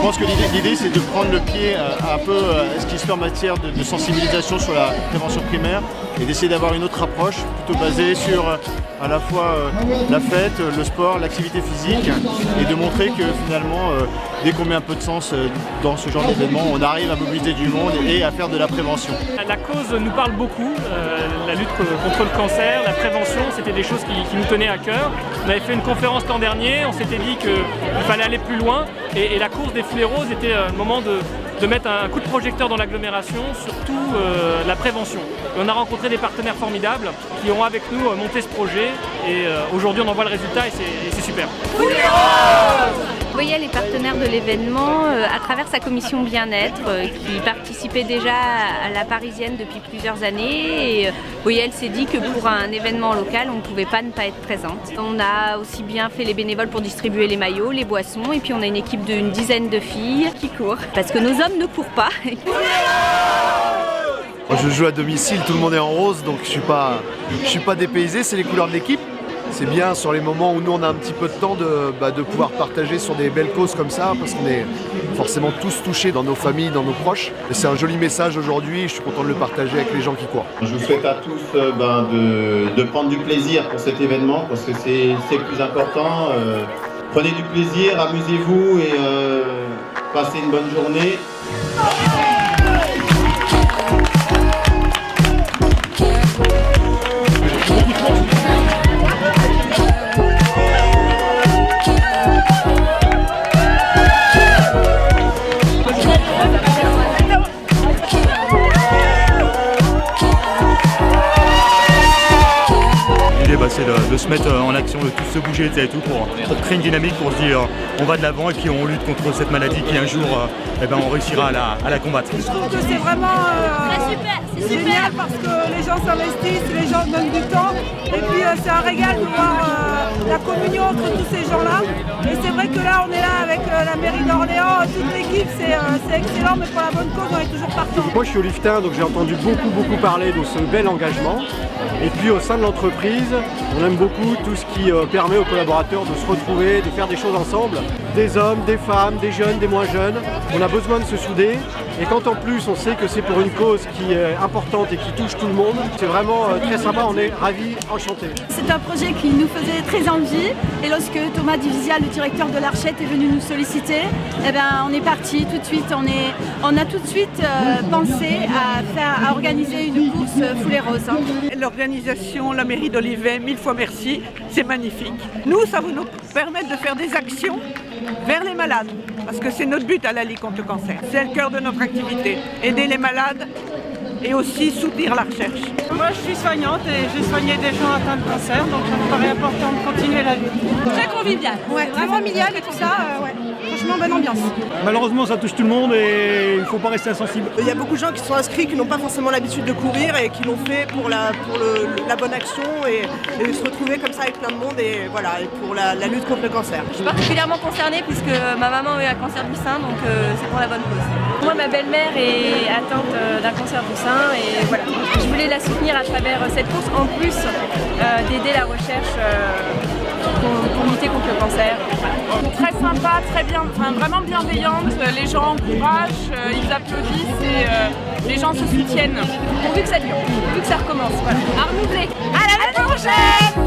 pense que l'idée c'est de prendre le pied un peu à ce qui se fait en matière de sensibilisation sur la prévention primaire et d'essayer d'avoir une autre approche plutôt basée sur à la fois la fête, le sport, l'activité physique et de montrer que finalement dès qu'on met un peu de sens dans ce genre d'événement, on arrive à mobiliser du monde et à faire de la prévention. La cause nous parle beaucoup, la lutte contre le cancer, la prévention, c'était des choses qui nous tenaient à cœur. On avait fait une conférence l'an dernier, on s'était dit qu'il fallait aller plus loin et la course des foulées roses était le moment de mettre un coup de projecteur dans l'agglomération, surtout la prévention. Et on a rencontré des partenaires formidables qui ont avec nous monté ce projet et aujourd'hui on en voit le résultat et c'est super. Voyelle est partenaire de l'événement à travers sa commission bien-être qui participait déjà à la Parisienne depuis plusieurs années et Voyelle s'est dit que pour un événement local on ne pouvait pas ne pas être présente. On a aussi bien fait les bénévoles pour distribuer les maillots, les boissons et puis on a une équipe d'une dizaine de filles qui courent parce que nos hommes ne courent pas. Moi, je joue à domicile, tout le monde est en rose donc je suis pas dépaysé, c'est les couleurs de l'équipe. C'est bien sur les moments où nous on a un petit peu de temps de pouvoir partager sur des belles causes comme ça parce qu'on est forcément tous touchés dans nos familles, dans nos proches. Et c'est un joli message aujourd'hui, je suis content de le partager avec les gens qui courent. Je vous souhaite à tous de prendre du plaisir pour cet événement parce que c'est le plus important. Prenez du plaisir, amusez-vous et passez une bonne journée. C'est de se mettre en action, de tous se bouger et tout pour créer une dynamique, pour se dire on va de l'avant et puis on lutte contre cette maladie qui un jour on réussira à la combattre. Je trouve que c'est vraiment c'est génial parce que les gens s'investissent, les gens donnent du temps et puis c'est un régal de voir la communion entre tous ces gens-là. Et c'est vrai que là on est là avec la mairie d'Orléans, toute l'équipe, c'est excellent mais pour la bonne cause on est toujours partant. Moi je suis oliftain donc j'ai entendu beaucoup parler de ce bel engagement. Et puis au sein de l'entreprise, on aime beaucoup tout ce qui permet aux collaborateurs de se retrouver, de faire des choses ensemble. Des hommes, des femmes, des jeunes, des moins jeunes. On a besoin de se souder. Et quand en plus on sait que c'est pour une cause qui est importante et qui touche tout le monde, c'est vraiment très sympa, on est ravis, enchantés. C'est un projet qui nous faisait très envie et lorsque Thomas Divisia, le directeur de l'Archette, est venu nous solliciter, on est parti tout de suite, on a tout de suite pensé à organiser une course foulée rose. L'organisation, la mairie d'Olivet, 1000 fois merci, c'est magnifique. Nous, ça va nous permettre de faire des actions vers les malades, parce que c'est notre but à la Ligue contre le cancer. C'est le cœur de notre activité, aider les malades et aussi soutenir la recherche. Moi je suis soignante et j'ai soigné des gens atteints de cancer, donc ça me paraît important de continuer la lutte. Très convivial, Très familial et tout ça, franchement bonne ambiance. Malheureusement ça touche tout le monde et il ne faut pas rester insensible. Il y a beaucoup de gens qui sont inscrits, qui n'ont pas forcément l'habitude de courir et qui l'ont fait pour la bonne action et se retrouver comme ça avec plein de monde et voilà, et pour la lutte contre le cancer. Je suis particulièrement concernée puisque ma maman a eu un cancer du sein donc c'est pour la bonne cause. Moi ma belle-mère est atteinte d'un cancer du sein et voilà, je voulais la soutenir à travers cette course en plus d'aider la recherche pour lutter contre le cancer. Très sympa, très bien, vraiment bienveillante, les gens encouragent, ils applaudissent et les gens se soutiennent. Pourvu que ça dure, pourvu que ça recommence. Voilà. À renouveler. À la prochaine.